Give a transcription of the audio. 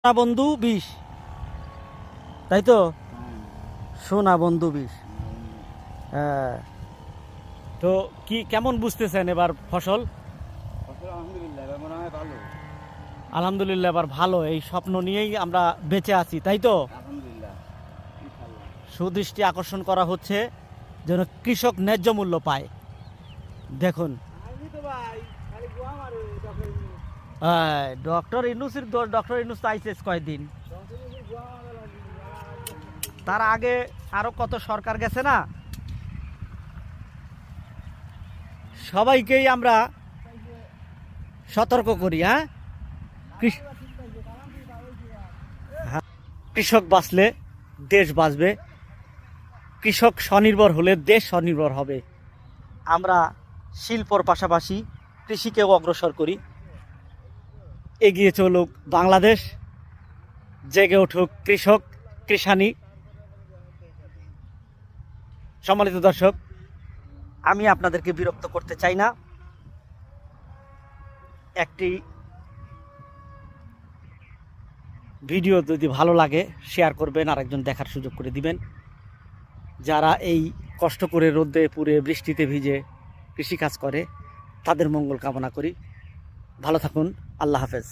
সোনা বন্ধু 20, তাই তো? সোনা বন্ধু 20। হ্যাঁ, তো কি কেমন বুঝতেছেন এবার ফসল? আলহামদুলিল্লাহ এবার মনে হয় ভালো। আলহামদুলিল্লাহ এবার ভালো, এই স্বপ্ন নিয়েই আমরা বেঁচে আছি, তাই তো? আলহামদুলিল্লাহ ইনশাআল্লাহ। সুদৃষ্টি আকর্ষণ করা হচ্ছে যেন কৃষক ন্যায্য মূল্য পায়। দেখুন, ডক্টর ইউনূসের দোষ। ডক্টর ইউনূস তো আইসিএস কয়দিন, তার আগে আরো কত সরকার গেছে না। সবাইকেই আমরা সতর্ক করি। হ্যাঁ, কৃষক বাঁচলে দেশ বাঁচবে, কৃষক স্বনির্ভর হলে দেশ স্বনির্ভর হবে। আমরা শিল্পর পাশাপাশি কৃষিকেও অগ্রসর করি। এগিয়ে চলুক বাংলাদেশ, জেগে উঠুক কৃষক কৃষানি। সম্মানিত দর্শক, আমি আপনাদেরকে বিরক্ত করতে চাই না। একটি ভিডিও যদি ভালো লাগে শেয়ার করবেন, আরেকজন দেখার সুযোগ করে দিবেন। যারা এই কষ্ট করে রোদে পুড়ে বৃষ্টিতে ভিজে কৃষিকাজ করে তাদের মঙ্গল কামনা করি। ভালো থাকুন। আল্লাহ হাফেজ।